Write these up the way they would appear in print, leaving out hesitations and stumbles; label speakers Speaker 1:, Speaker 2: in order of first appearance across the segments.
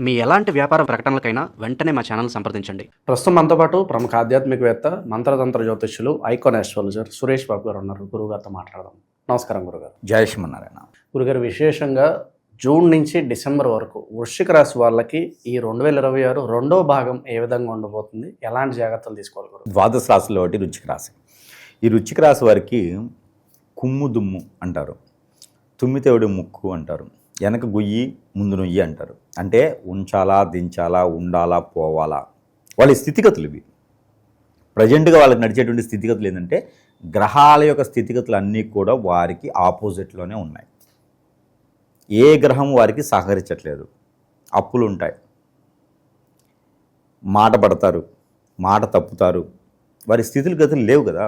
Speaker 1: మీ ఎలాంటి వ్యాపార ప్రకటనలకైనా వెంటనే మా ఛానల్ సంప్రదించండి.
Speaker 2: ప్రస్తుతం మనతో పాటు ప్రముఖ ఆధ్యాత్మికవేత్త, మంత్రతంత్ర జ్యోతిష్యులు, ఐకాన్ ఆస్ట్రాలజర్ సురేష్ బాబు గారు ఉన్నారు. గురుగారితో మాట్లాడదాం. నమస్కారం గురుగారు.
Speaker 3: జై శ్రీమన్నారాయణ.
Speaker 2: గురుగారు, విశేషంగా జూన్ నుంచి డిసెంబర్ వరకు వృశ్చిక రాశి వాళ్ళకి ఈ 2026 రెండో భాగం ఏ విధంగా ఉండబోతుంది, ఎలాంటి జాగ్రత్తలు తీసుకోవాలి గురు?
Speaker 3: ద్వాదశ రాశుల్లో ఒకటి వృశ్చిక రాశి. ఈ వృశ్చిక రాశి వారికి కుమ్ము దుమ్ము అంటారు, తుమ్మితేవుడి ముక్కు అంటారు, వెనక గుయ్యి ముందు నుయ్యి అంటారు. అంటే ఉంచాలా, దించాలా, ఉండాలా, పోవాలా, వాళ్ళ స్థితిగతులు ఇవి. ప్రజెంట్గా వాళ్ళకి నడిచేటువంటి స్థితిగతులు ఏంటంటే గ్రహాల యొక్క స్థితిగతులు అన్నీ కూడా వారికి ఆపోజిట్లోనే ఉన్నాయి. ఏ గ్రహం వారికి సహకరించట్లేదు. అప్పులు ఉంటాయి, మాట పడతారు, మాట తప్పుతారు, వారి స్థితిగతులు లేవు కదా.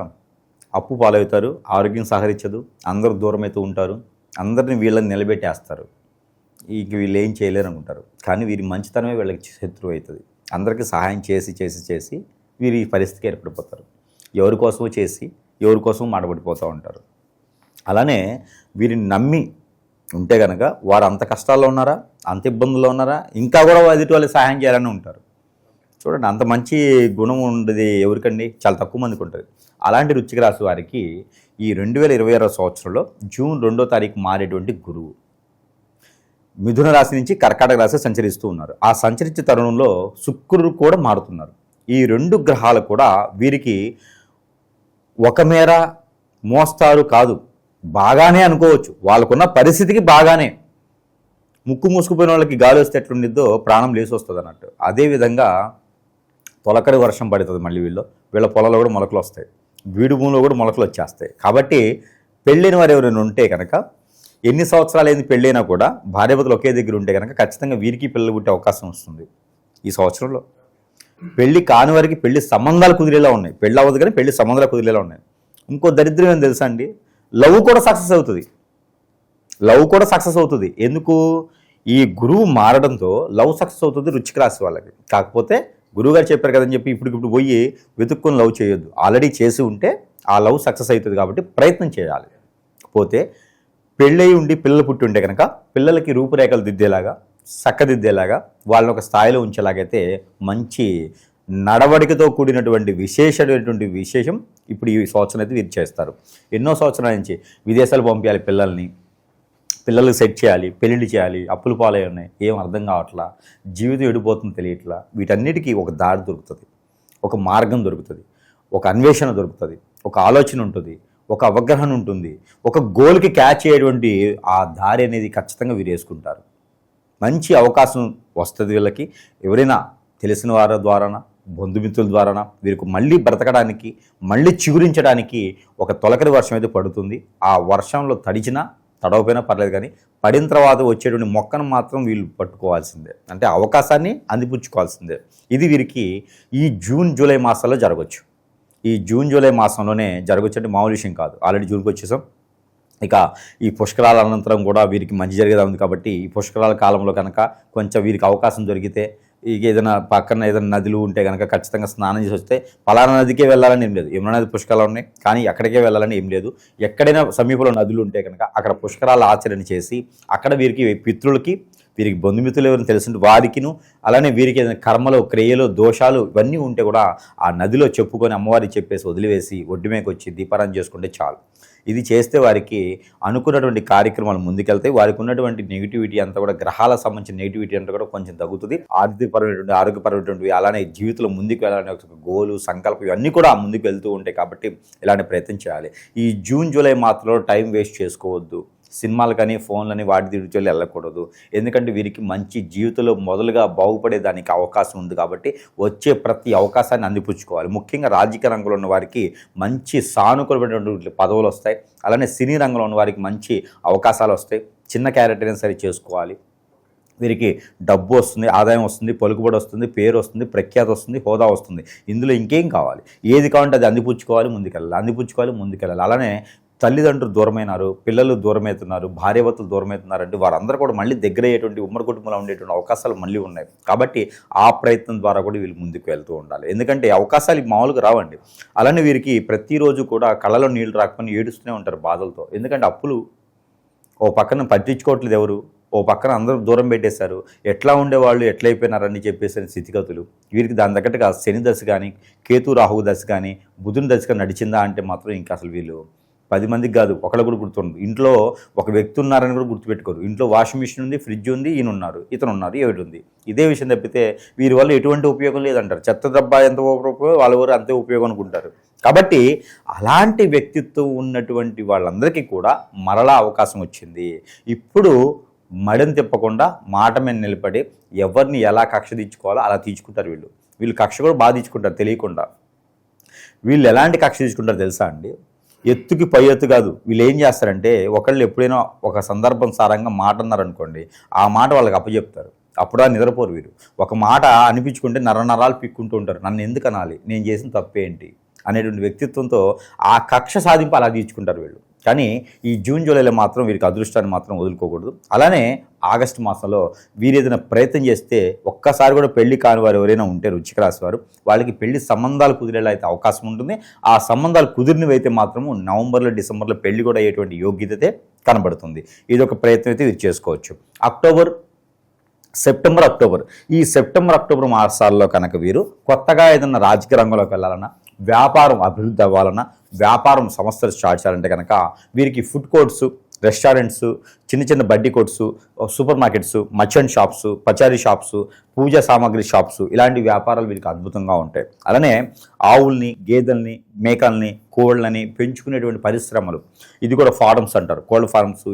Speaker 3: అప్పు పాలవుతారు, ఆరోగ్యం సహకరించదు, అందరూ దూరం అవుతూ ఉంటారు, అందరిని వీళ్ళని నిలబెట్టేస్తారు. వీళ్ళు ఏం చేయలేరు అనుకుంటారు. కానీ వీరి మంచితనమే వీళ్ళకి శత్రువు అవుతుంది. అందరికీ సహాయం చేసి చేసి చేసి వీరి పరిస్థితికి ఏర్పడిపోతారు. ఎవరి కోసమో చేసి ఎవరి కోసమో మాటపడిపోతూ ఉంటారు. అలానే వీరిని నమ్మి ఉంటే కనుక వారు అంత కష్టాల్లో ఉన్నారా, అంత ఇబ్బందుల్లో ఉన్నారా, ఇంకా కూడా ఎదుటి వాళ్ళకి సహాయం చేయాలని ఉంటారు. చూడండి, అంత మంచి గుణం ఉండేది ఎవరికండి? చాలా తక్కువ మందికి ఉంటుంది. అలాంటి వృశ్చిక రాశి వారికి ఈ 2026 సంవత్సరంలో జూన్ 2వ తారీఖు మారేటువంటి గురువు మిథున రాశి నుంచి కర్కాటక రాశి సంచరిస్తూ ఉన్నారు. ఆ సంచరించే తరుణంలో శుక్రుడు కూడా మారుతున్నారు. ఈ రెండు గ్రహాలు కూడా వీరికి ఒక మేర మోస్తారు కాదు, బాగానే అనుకోవచ్చు. వాళ్ళకున్న పరిస్థితికి బాగానే. ముక్కు మూసుకుపోయిన వాళ్ళకి గాలి వస్తే ఎట్లుండిద్దో ప్రాణం లేసి వస్తుంది అన్నట్టు. అదేవిధంగా తొలకరి వర్షం పడుతుంది. మళ్ళీ వీళ్ళ పొలంలో కూడా మొలకలు వస్తాయి, వీడు భూమిలో కూడా మొలకలు వచ్చేస్తాయి. కాబట్టి పెళ్ళైన వారు ఎవరైనా ఉంటే కనుక, ఎన్ని సంవత్సరాలు అయింది పెళ్ళైనా కూడా భార్యాభర్తలు ఒకే దగ్గర ఉంటే కనుక ఖచ్చితంగా వీరికి పిల్లలు పుట్టే అవకాశం వస్తుంది ఈ సంవత్సరంలో. పెళ్లి కాని వారికి పెళ్లి సంబంధాలు కుదిరేలా ఉన్నాయి. పెళ్ళి అవ్వదు కానీ పెళ్లి సంబంధాలు కుదిరేలా ఉన్నాయి. ఇంకో దరిద్రం ఏం తెలుసా అండి? లవ్ కూడా సక్సెస్ అవుతుంది. ఎందుకు? ఈ గురువు మారడంతో లవ్ సక్సెస్ అవుతుంది వృశ్చిక రాశి వాళ్ళకి. కాకపోతే గురువుగారు చెప్పారు కదని చెప్పి ఇప్పుడు పోయి వెతుక్కొని లవ్ చేయొద్దు. ఆల్రెడీ చేసి ఉంటే ఆ లవ్ సక్సెస్ అవుతుంది కాబట్టి ప్రయత్నం చేయాలి. పోతే పెళ్ళయి ఉండి పిల్లలు పుట్టి ఉంటే కనుక పిల్లలకి రూపురేఖలు దిద్దేలాగా, చక్కదిద్దేలాగా, వాళ్ళని ఒక స్థాయిలో ఉంచేలాగైతే మంచి నడవడికతో కూడినటువంటి విశేషం ఇప్పుడు ఈ సంవత్సరం అయితే వీరు చేస్తారు. ఎన్నో సంవత్సరాల నుంచి విదేశాలు పంపించాలి పిల్లలు సెట్ చేయాలి, పెళ్ళిళ్ళు చేయాలి, అప్పులు పాలై ఉన్నాయి, ఏం అర్థం కావట్లా, జీవితం ఎడిపోతుంది తెలియట్లా. వీటన్నిటికీ ఒక దారి దొరుకుతుంది, ఒక మార్గం దొరుకుతుంది, ఒక అన్వేషణ దొరుకుతుంది, ఒక ఆలోచన ఉంటుంది, ఒక అవగాహన ఉంటుంది, ఒక గోల్కి క్యాచ్ అయ్యేటువంటి ఆ దారి అనేది ఖచ్చితంగా వీరు వేసుకుంటారు. మంచి అవకాశం వస్తుంది వీళ్ళకి. ఎవరైనా తెలిసిన వారి ద్వారానా, బంధుమిత్రుల ద్వారానా వీరికి మళ్ళీ బ్రతకడానికి, మళ్ళీ చిగురించడానికి ఒక తొలకరి వర్షం అయితే పడుతుంది. ఆ వర్షంలో తడవపోయినా పర్లేదు, కానీ పడిన తర్వాత వచ్చేటువంటి మొక్కను మాత్రం వీళ్ళు పట్టుకోవాల్సిందే. అంటే అవకాశాన్ని అందిపుచ్చుకోవాల్సిందే. ఇది వీరికి ఈ జూన్ జూలై మాసాల్లో జరగవచ్చు. ఈ జూన్ జూలై మాసంలోనే జరగవచ్చు అంటే మామూలు విషయం కాదు. ఆల్రెడీ జూన్కి వచ్చేసాం. ఇక ఈ పుష్కరాల అనంతరం కూడా వీరికి మంచి జరిగేది ఉంది కాబట్టి ఈ పుష్కరాల కాలంలో కనుక కొంచెం వీరికి అవకాశం దొరికితే, ఇక ఏదైనా పక్కన ఏదైనా నదులు ఉంటే కనుక ఖచ్చితంగా స్నానం చేసి వస్తే, పలానా నదికే వెళ్ళాలని ఏం లేదు. యమునా నది పుష్కరాలు ఉన్నాయి కానీ ఎక్కడికే వెళ్ళాలని ఏం లేదు. ఎక్కడైనా సమీపంలో నదులు ఉంటే కనుక అక్కడ పుష్కరాల ఆచరణ చేసి, అక్కడ వీరికి పితృలకి, వీరికి బంధుమిత్రులు ఎవరైనా తెలిసింటే వారికిను, అలానే వీరికి ఏదైనా కర్మలు, క్రియలు, దోషాలు ఇవన్నీ ఉంటే కూడా ఆ నదిలో చెప్పుకొని అమ్మవారికి చెప్పేసి వదిలివేసి ఒడ్డు మీదకి వచ్చి దీపారాధన చేసుకుంటే చాలు. ఇది చేస్తే వారికి అనుకున్నటువంటి కార్యక్రమాలు ముందుకెళ్తాయి. వారికి ఉన్నటువంటి నెగిటివిటీ అంతా కూడా, గ్రహాలకు సంబంధించిన నెగిటివిటీ అంతా కూడా కొంచెం తగ్గుతుంది. ఆరోగ్యపరమైనటువంటి అలానే జీవితంలో ముందుకు వెళ్ళాలనే ఒక గోలు, సంకల్పం ఇవన్నీ కూడా ముందుకు వెళ్తూ ఉంటాయి. కాబట్టి ఇలాంటి ప్రయత్నం చేయాలి. ఈ జూన్ జూలై మాత్రంలో టైం వేస్ట్ చేసుకోవద్దు. సినిమాలు కానీ ఫోన్లని వాటి తిరిగి వెళ్ళకూడదు. ఎందుకంటే వీరికి మంచి జీవితంలో మొదలుగా బాగుపడేదానికి అవకాశం ఉంది. కాబట్టి వచ్చే ప్రతి అవకాశాన్ని అందిపుచ్చుకోవాలి. ముఖ్యంగా రాజకీయ రంగంలో ఉన్న వారికి మంచి సానుకూలమైనటువంటి పదవులు వస్తాయి. అలానే సినీ రంగంలో ఉన్న వారికి మంచి అవకాశాలు వస్తాయి. చిన్న క్యారెక్టర్ అయినా సరే చేసుకోవాలి. వీరికి డబ్బు వస్తుంది, ఆదాయం వస్తుంది, పలుకుబడి వస్తుంది, పేరు వస్తుంది, ప్రఖ్యాతి వస్తుంది, హోదా వస్తుంది. ఇందులో ఇంకేం కావాలి? ఏది కావాలంటే అది అందిపుచ్చుకోవాలి, ముందుకెళ్ళాలి. అలానే తల్లిదండ్రులు దూరమైనారు, పిల్లలు దూరమవుతున్నారు, భార్యాభర్తలు దూరమవుతున్నారు అంటే వారందరూ కూడా మళ్ళీ దగ్గర అయ్యేటువంటి ఉమ్మడి కుటుంబంలో ఉండేటువంటి అవకాశాలు మళ్ళీ ఉన్నాయి. కాబట్టి ఆ ప్రయత్నం ద్వారా కూడా వీళ్ళు ముందుకు వెళ్తూ ఉండాలి. ఎందుకంటే అవకాశాలు మామూలుగా రావండి. అలానే వీరికి ప్రతిరోజు కూడా కళ్ళలో నీళ్లు రాకపోయినా ఏడుస్తూనే ఉంటారు బాధలతో. ఎందుకంటే అప్పులు ఓ పక్కన పట్టించుకోవట్లేదు ఎవరు, ఓ పక్కన అందరూ దూరం పెట్టేశారు, ఎట్లా ఉండేవాళ్ళు ఎట్లా అయిపోయినారని చెప్పేసిన స్థితిగతులు. వీరికి దాని తగ్గట్టుగా శని దశ కానీ, కేతు రాహువు దశ కానీ, బుధుని దశగా నడిచిందా అంటే మాత్రం ఇంకా అసలు వీళ్ళు 10 మందికి కాదు, ఒకళ్ళు కూడా గుర్తుండదు. ఇంట్లో ఒక వ్యక్తి ఉన్నారని కూడా గుర్తుపెట్టుకోరు. ఇంట్లో వాషింగ్ మిషన్ ఉంది, ఫ్రిడ్జ్ ఉంది, ఈయన ఉన్నారు, ఇతను ఉన్నారు, ఏమిటి ఉంది. ఇదే విషయం తప్పితే వీరి వల్ల ఎటువంటి ఉపయోగం లేదంటారు. చెత్త డబ్బా ఎంత ఉపయోగం వాళ్ళ ఊరు అంతే ఉపయోగం అనుకుంటారు. కాబట్టి అలాంటి వ్యక్తిత్వం ఉన్నటువంటి వాళ్ళందరికీ కూడా మరలా అవకాశం వచ్చింది. ఇప్పుడు మడిని తిప్పకుండా మాట మీద నిలబడి ఎవరిని ఎలా కక్ష తీర్చుకోవాలో అలా తీర్చుకుంటారు. వీళ్ళు కక్ష కూడా బాగా తీర్చుకుంటారు తెలియకుండా. వీళ్ళు ఎలాంటి కక్ష తీర్చుకుంటారో తెలుసా అండి? ఎత్తుకి పై ఎత్తు కాదు. వీళ్ళు ఏం చేస్తారంటే ఒకళ్ళు ఎప్పుడైనా ఒక సందర్భం సారంగా మాట అన్నారనుకోండి, ఆ మాట వాళ్ళకి అప్పచెప్తారు. అప్పుడు నిద్రపోరు వీరు. ఒక మాట అనిపించుకుంటే నరాలు పిక్కుంటూ ఉంటారు. నన్ను ఎందుకు అనాలి, నేను చేసిన తప్పేంటి అనేటువంటి వ్యక్తిత్వంతో ఆ కక్ష సాధింపు అలా తీర్చుకుంటారు వీళ్ళు. కానీ ఈ జూన్ జూలైలో మాత్రం వీరికి అదృష్టాన్ని మాత్రం వదులుకోకూడదు. అలానే ఆగస్టు మాసంలో వీరు ఏదైనా ప్రయత్నం చేస్తే ఒక్కసారి కూడా పెళ్లి కాని వారు ఎవరైనా ఉంటే వృశ్చిక రాశి వారు, వాళ్ళకి పెళ్లి సంబంధాలు కుదిరేలా అయితే అవకాశం ఉంటుంది. ఆ సంబంధాలు కుదిరినవైతే మాత్రము నవంబర్లో డిసెంబర్లో పెళ్లి కూడా అయ్యేటువంటి యోగ్యత కనబడుతుంది. ఇది ఒక ప్రయత్నం అయితే వీరు చేసుకోవచ్చు. సెప్టెంబర్ అక్టోబర్ ఈ సెప్టెంబర్ అక్టోబర్ మాసాల్లో కనుక వీరు కొత్తగా ఏదైనా రాజకీయ రంగంలోకి వెళ్ళాలన్నా, వ్యాపారం అభివృద్ధి అవ్వాలన్నా, వ్యాపారం సంస్థలు స్టార్ట్ చేయాలంటే కనుక వీరికి ఫుడ్ కోర్ట్స్, రెస్టారెంట్స్, చిన్న చిన్న బడ్డీ courts, super markets, merchant shops, పచారీ షాప్స్, పూజా సామాగ్రి షాప్స్, ఇలాంటి వ్యాపారాలు వీరికి అద్భుతంగా ఉంటాయి. అలానే ఆవుల్ని, గేదెల్ని, మేకల్ని, కోళ్ళని పెంచుకునేటువంటి పరిశ్రమలు, ఇది కూడా ఫార్మ్స్ అంటారు, కోళ్ళ ఫార్మ్స్,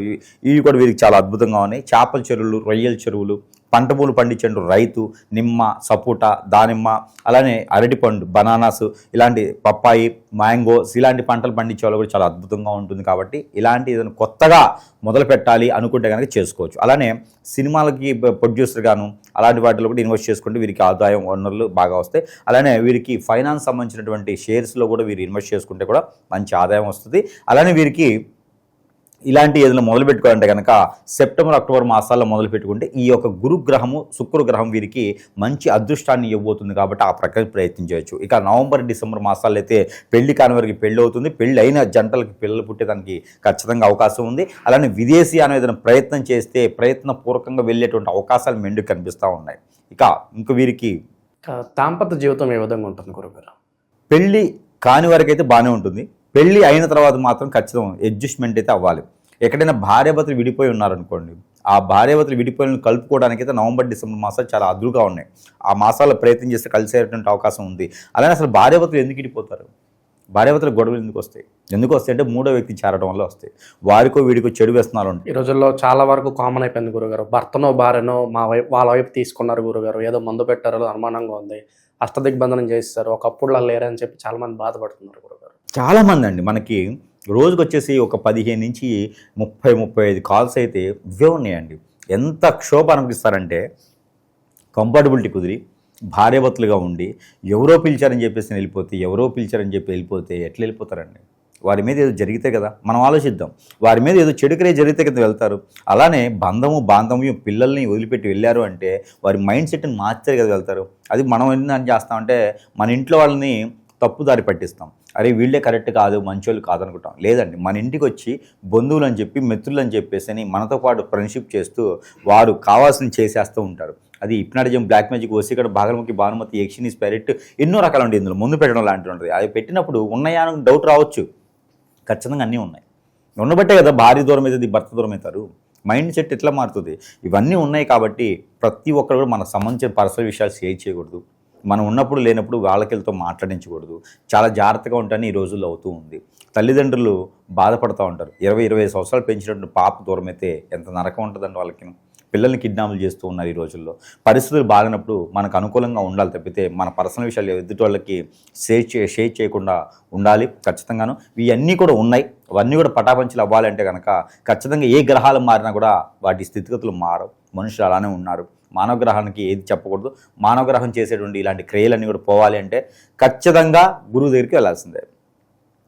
Speaker 3: ఇవి కూడా వీరికి చాలా అద్భుతంగా ఉన్నాయి. చేపల చెరువులు, రొయ్యల చెరువులు, పంట పూలు పండించే రైతు, నిమ్మ, సపోటా, దానిమ్మ, అలానే అరటిపండు, బనానాస్, ఇలాంటి పప్పాయి, మ్యాంగోస్, ఇలాంటి పంటలు పండించే వాళ్ళు కూడా చాలా అద్భుతంగా ఉంటుంది. కాబట్టి ఇలాంటి ఏదైనా కొత్తగా మొదలు పెట్టాలి అనుకుంటే కనుక చేసుకోవచ్చు. అలానే సినిమాలకి ప్రొడ్యూసర్ గాను అలాంటి వాటిలో కూడా ఇన్వెస్ట్ చేసుకుంటే వీరికి ఆదాయం వనరులు బాగా వస్తాయి. అలానే వీరికి ఫైనాన్స్ సంబంధించినటువంటి షేర్స్లో కూడా వీరు ఇన్వెస్ట్ చేసుకుంటే కూడా మంచి ఆదాయం వస్తుంది. అలానే వీరికి ఇలాంటి ఏదైనా మొదలు పెట్టుకోవాలంటే కనుక సెప్టెంబర్ అక్టోబర్ మాసాల్లో మొదలు పెట్టుకుంటే ఈ యొక్క గురుగ్రహము, శుక్రగ్రహం వీరికి మంచి అదృష్టాన్ని ఇవ్వబోతుంది. కాబట్టి ఆ ప్రకారం ప్రయత్నించవచ్చు. ఇక నవంబర్ డిసెంబర్ మాసాల్లో అయితే పెళ్లి కాని వారికి పెళ్లి అవుతుంది. పెళ్లి అయిన జంటలకి పిల్లలు పుట్టేదానికి ఖచ్చితంగా అవకాశం ఉంది. అలానే విదేశీయానం ఏదైనా ప్రయత్నం చేస్తే ప్రయత్నపూర్వకంగా వెళ్ళేటువంటి అవకాశాలు మెండుకు కనిపిస్తూ ఉన్నాయి. ఇంక వీరికి
Speaker 2: దాంపత్య జీవితం ఏ విధంగా ఉంటుంది గురుగారు?
Speaker 3: పెళ్లి కాని వారికి అయితే బాగానే ఉంటుంది. పెళ్ళి అయిన తర్వాత మాత్రం ఖచ్చితంగా అడ్జస్ట్మెంట్ అయితే అవ్వాలి. ఎక్కడైనా భార్యాభర్తలు విడిపోయి ఉన్నారనుకోండి, ఆ భార్యాభర్తలు విడిపోయిన కలుపుకోవడానికి అయితే నవంబర్ డిసెంబర్ మాసాలు చాలా అదురుగా ఉన్నాయి. ఆ మాసాల్లో ప్రయత్నం చేస్తే కలిసేటువంటి అవకాశం ఉంది. అలానే అసలు భార్యాభర్తలు ఎందుకు విడిపోతారు? భార్యాభర్తలు గొడవలు ఎందుకు వస్తాయి అంటే మూడో వ్యక్తి చేరడం వల్ల వస్తాయి. వారికో వీడికో చెడు వ్యసనాలు ఉంటాయి.
Speaker 2: ఈ రోజుల్లో చాలా వరకు కామన్ అయిపోయింది గురుగారు. భర్తనో భార్యనో వాళ్ళ వైపు తీసుకున్నారు గురుగారు, ఏదో మందు పెట్టారో అనుమానంగా ఉంది, అష్టదిగ్బంధనం చేస్తారు, ఒకప్పుడు అలా లేరని చెప్పి చాలా మంది బాధపడుతున్నారు గురుగారు.
Speaker 3: చాలామంది అండి, మనకి రోజుకి వచ్చేసి ఒక 15 నుంచి 30-35 కాల్స్ అయితే ఇవే ఉన్నాయండి. ఎంత క్షోభ అనిపిస్తారంటే, కంఫర్టబిలిటీ కుదిరి భార్యాభర్తలుగా ఉండి ఎవరో పిలిచారని చెప్పేసి వెళ్ళిపోతే ఎట్లా వెళ్ళిపోతారండి? వారి మీద ఏదో జరిగితే కదా మనం ఆలోచిద్దాం. వారి మీద ఏదో చెడుకరే జరిగితే కదా వెళ్తారు. అలానే బాంధవ్యం పిల్లల్ని వదిలిపెట్టి వెళ్ళారు అంటే వారి మైండ్ సెట్ని మార్చారు కదా వెళ్తారు. అది మనం ఏంటని చేస్తామంటే మన ఇంట్లో వాళ్ళని తప్పుదారి పట్టిస్తాం. అరే వీళ్ళే కరెక్ట్ కాదు, మంచోళ్ళు కాదనుకుంటాం. లేదండి, మన ఇంటికి వచ్చి బంధువులు అని చెప్పి, మిత్రులు అని చెప్పేసి మనతో పాటు ఫ్రెండ్షిప్ చేస్తూ వారు కావాల్సిన చేసేస్తూ ఉంటారు. అది హిప్నాటిజం, బ్లాక్ మ్యాజిక్, వశీకరణ, భాగముఖి, భానుమతి, యక్షిని, స్పిరిట్, ఎన్నో రకాలు ఉంటాయి. ఇందులో ముందు పెట్టడం లాంటివి ఉంటుంది. అది పెట్టినప్పుడు ఉన్నాయా అని డౌట్ రావచ్చు. ఖచ్చితంగా అన్నీ ఉన్నాయి. ఉండబట్టే కదా భార్య దూరం అవుతుంది, భర్త దూరం అవుతారు. మైండ్ సెట్ ఎట్లా మారుతుంది? ఇవన్నీ ఉన్నాయి కాబట్టి ప్రతి ఒక్కరు కూడా మనకు సంబంధించిన పర్సనల్ విషయాలు షేర్ చేయకూడదు. మనం ఉన్నప్పుడు లేనప్పుడు వాళ్ళకితో మాట్లాడించకూడదు. చాలా జాగ్రత్తగా ఉంటాయని ఈ రోజుల్లో అవుతూ ఉంది. తల్లిదండ్రులు బాధపడుతూ ఉంటారు. 20-25 సంవత్సరాలు పెంచినటువంటి పాప దూరం అయితే ఎంత నరకం ఉంటుందండి వాళ్ళకి. పిల్లల్ని కిడ్నాపులు చేస్తూ ఉన్నారు ఈ రోజుల్లో. పరిస్థితులు బాగానప్పుడు మనకు అనుకూలంగా ఉండాలి తప్పితే మన పర్సనల్ విషయాలు ఎదుటి వాళ్ళకి షేర్ చేయకుండా ఉండాలి ఖచ్చితంగాను. ఇవన్నీ కూడా ఉన్నాయి. అవన్నీ కూడా పటాపంచలు అవ్వాలంటే కనుక ఖచ్చితంగా ఏ గ్రహాలు మారినా కూడా వాటి స్థితిగతులు మారవు. మనుషులు అలానే ఉన్నారు. మానవ గ్రహానికి ఏది చెప్పకూడదు. మానవ గ్రహం చేసేటువంటి ఇలాంటి క్రియలన్నీ కూడా పోవాలి అంటే ఖచ్చితంగా గురువు దగ్గరికి వెళ్ళాల్సిందే.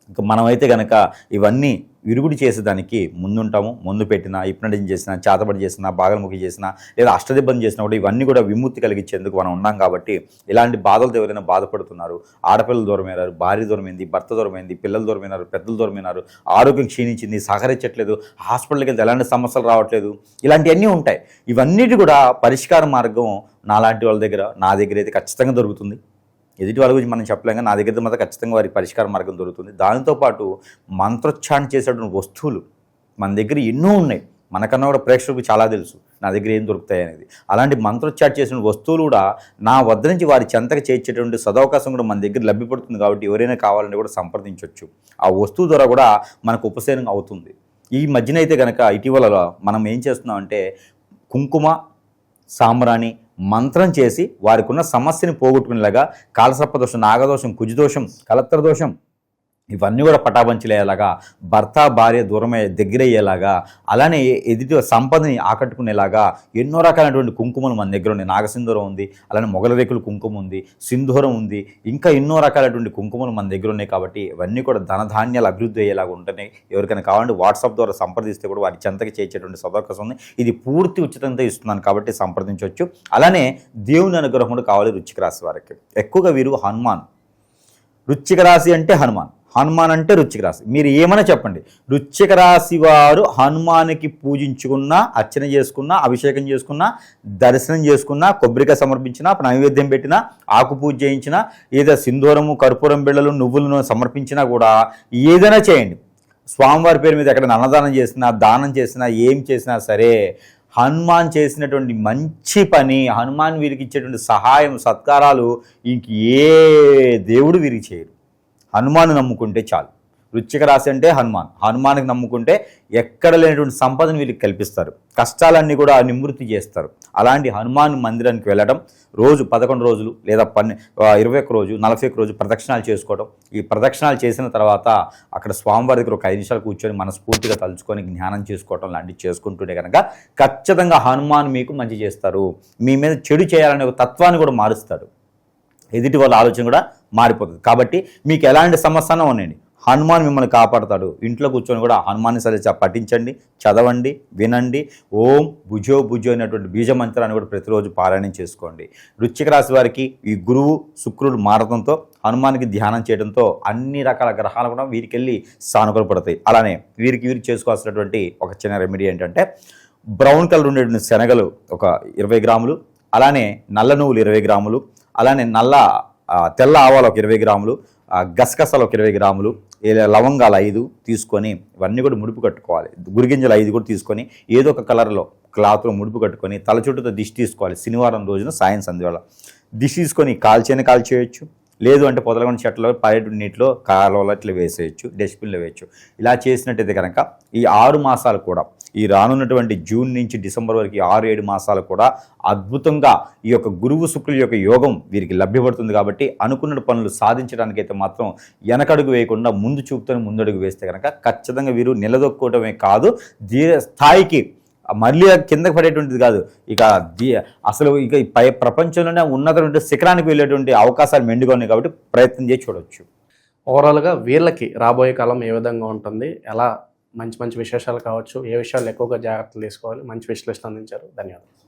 Speaker 3: ఇంకా మనమైతే కనుక ఇవన్నీ విరుగుడు చేసేదానికి ముందుంటాము. ముందు పెట్టినా, హిప్నటిజం చేసినా, చేతబడి చేసినా, బాగలముఖి చేసినా, లేదా అష్టదిబ్బం చేసినా కూడా ఇవన్నీ కూడా విముక్తి కలిగించేందుకు మనం ఉన్నాం. కాబట్టి ఇలాంటి బాధలతో ఎవరైనా బాధపడుతున్నారు, ఆడపిల్లలు దూరమైనారు, భార్య దూరమైంది, భర్త దూరమైంది, పిల్లలు దూరమైనారు, పెద్దలు దూరమైనారు, ఆరోగ్యం క్షీణించింది, సహకరించట్లేదు, హాస్పిటల్కి వెళ్తే ఎలాంటి సమస్యలు రావట్లేదు, ఇలాంటివన్నీ ఉంటాయి. ఇవన్నిటి కూడా పరిష్కార మార్గం నాలాంటి వాళ్ళ దగ్గర, నా దగ్గర అయితే ఖచ్చితంగా దొరుకుతుంది. ఎదుటి వాళ్ళ గురించి మనం చెప్పలేం, నా దగ్గర మాత్రం ఖచ్చితంగా వారికి పరిష్కార మార్గం దొరుకుతుంది. దానితోపాటు మంత్రోచ్చారణ చేసేటువంటి వస్తువులు మన దగ్గర ఎన్నో ఉన్నాయి. మనకన్నా కూడా ప్రేక్షకులకు చాలా తెలుసు నా దగ్గర ఏం దొరుకుతాయి అనేది. అలాంటి మంత్రోచ్చారణ చేసిన వస్తువులు కూడా నా వద్ద నుంచి వారి చెంతకు చేర్చేటువంటి సదవకాశం కూడా మన దగ్గర లభ్యపడుతుంది. కాబట్టి ఎవరైనా కావాలంటే కూడా సంప్రదించవచ్చు. ఆ వస్తువు ద్వారా కూడా మనకు ఉపశమనం అవుతుంది. ఈ మధ్యన అయితే కనుక ఇటీవల మనం ఏం చేస్తున్నామంటే కుంకుమ, సాంబ్రాణి మంత్రం చేసి వారికి ఉన్న సమస్యని పోగొట్టుకునేలాగా కాలసర్పదోషం, నాగదోషం, కుజదోషం, కలత్ర దోషం ఇవన్నీ కూడా పటాబంచలేలాగా, భర్త భార్య దగ్గరయ్యేలాగా, అలానే ఎదుటి సంపదని ఆకట్టుకునేలాగా ఎన్నో రకాలైనటువంటి కుంకుమలు మన దగ్గర ఉన్నాయి. నాగసింధూరం ఉంది, అలానే మొగల రేకులు కుంకుమ ఉంది, సింధూరం ఉంది, ఇంకా ఎన్నో రకాలైనటువంటి కుంకుమలు మన దగ్గర ఉన్నాయి. కాబట్టి ఇవన్నీ కూడా ధనధాన్యాలు అభివృద్ధి అయ్యేలాగా ఉంటున్నాయి. ఎవరికైనా కావాలంటే వాట్సాప్ ద్వారా సంప్రదిస్తే కూడా వారి చెంతకి చేర్చేటువంటి సదవకాశం ఉంది. ఇది పూర్తి ఉచితంగా ఇస్తున్నాను కాబట్టి సంప్రదించవచ్చు. అలానే దేవుని అనుగ్రహం కూడా కావాలి వృశ్చిక రాశి వారికి. ఎక్కువగా వీరు హనుమాన్, వృశ్చిక రాశి అంటే హనుమాన్, హనుమాన్ అంటే వృశ్చిక రాశి. మీరు ఏమైనా చెప్పండి, వృశ్చిక రాశి వారు హనుమానికి పూజించుకున్నా, అర్చన చేసుకున్నా, అభిషేకం చేసుకున్నా, దర్శనం చేసుకున్నా, కొబ్బరికాయ సమర్పించినా, నైవేద్యం పెట్టినా, ఆకు పూజ చేయించినా, ఏదో సింధూరము, కర్పూరం బిళ్ళలు, నువ్వులను సమర్పించినా కూడా ఏదైనా చేయండి. స్వామివారి పేరు మీద ఎక్కడ అన్నదానం చేసినా, దానం చేసినా, ఏం చేసినా సరే హనుమాన్ చేసినటువంటి మంచి పని, హనుమాన్ వీరికి ఇచ్చేటువంటి సహాయం, సత్కారాలు ఇంక ఏ దేవుడు వీరికి చేయరు. హనుమాను నమ్ముకుంటే చాలు. వృశ్చిక రాశి అంటే హనుమాన్, హనుమానికి నమ్ముకుంటే ఎక్కడ లేనటువంటి సంపదను వీరికి కల్పిస్తారు, కష్టాలన్నీ కూడా నివృత్తి చేస్తారు. అలాంటి హనుమాన్ మందిరానికి వెళ్ళడం, రోజు 11 రోజులు లేదా 21 రోజు, 41 రోజు ప్రదక్షిణాలు చేసుకోవడం. ఈ ప్రదక్షిణాలు చేసిన తర్వాత అక్కడ స్వామివారి దగ్గర ఒక 5 నిమిషాలు కూర్చొని మనస్ఫూర్తిగా తలుచుకొని జ్ఞానం చేసుకోవడం లాంటివి చేసుకుంటుంటే కనుక ఖచ్చితంగా హనుమాన్ మీకు మంచి చేస్తారు. మీ మీద చెడు చేయాలనే ఒక తత్వాన్ని కూడా మారుస్తాడు. ఎదుటి వాళ్ళ ఆలోచన కూడా మారిపోతుంది. కాబట్టి మీకు ఎలాంటి సమస్యనో ఉండండి, హనుమాన్ మిమ్మల్ని కాపాడతాడు. ఇంట్లో కూర్చొని కూడా హనుమాన్ని సరే పఠించండి, చదవండి, వినండి. ఓం భుజో భుజో అనేటువంటి బీజ మంత్రాన్ని కూడా ప్రతిరోజు పారాయణం చేసుకోండి. వృశ్చిక రాశి వారికి ఈ గురువు శుక్రుడు మారడంతో, హనుమానికి ధ్యానం చేయడంతో అన్ని రకాల గ్రహాలు కూడా వీరికి వెళ్ళి సానుకూలపడతాయి. అలానే వీరికి చేసుకోవాల్సినటువంటి ఒక చిన్న రెమెడీ ఏంటంటే, బ్రౌన్ కలర్ ఉండేటువంటి శనగలు ఒక 20 గ్రాములు, అలానే నల్ల నువ్వులు 20 గ్రాములు, అలానే తెల్ల ఆవాలు ఒక 20 గ్రాములు, గసగసాలు ఒక 20 గ్రాములు, లవంగాలు 5 తీసుకొని ఇవన్నీ కూడా ముడుపు కట్టుకోవాలి. గురిగింజలు 5 కూడా తీసుకొని ఏదో ఒక కలర్లో క్లాత్లో ముడుపు కట్టుకొని తల చుట్టూతో దిష్టి తీసుకోవాలి. శనివారం రోజున సాయం సంధ్యవేళ దిష్టి తీసుకొని కాల్చేయచ్చు, లేదు అంటే పొదలగొండ చెట్లలో పర్యటన నీటిలో కాలువలో ఇట్లా వేసేయచ్చు, డస్ట్బిన్లో వేయచ్చు. ఇలా చేసినట్టయితే కనుక ఈ 6 మాసాలు కూడా, ఈ రానున్నటువంటి జూన్ నుంచి డిసెంబర్ వరకు 6-7 మాసాలు కూడా అద్భుతంగా ఈ యొక్క గురువు శుక్రుల యొక్క యోగం వీరికి లభ్యపడుతుంది. కాబట్టి అనుకున్న పనులు సాధించడానికైతే మాత్రం వెనకడుగు వేయకుండా ముందు చూపుతో ముందడుగు వేస్తే కనుక ఖచ్చితంగా వీరు నిలదొక్కోవడమే కాదు, స్థాయికి మళ్ళీ కిందకి పడేటువంటిది కాదు, అసలు ప్రపంచంలోనే ఉన్నటువంటి శిఖరానికి వెళ్ళేటువంటి అవకాశాలు మెండుగా ఉన్నాయి. కాబట్టి ప్రయత్నం చేసి చూడవచ్చు.
Speaker 2: ఓవరాల్గా వీళ్ళకి రాబోయే కాలం ఏ విధంగా ఉంటుంది, ఎలా మంచి విశేషాలు కావచ్చు, ఏ విషయాలు ఎక్కువగా జాగ్రత్తలు తీసుకోవాలి, మంచి విశ్లేషణ అందించారు. ధన్యవాదాలు.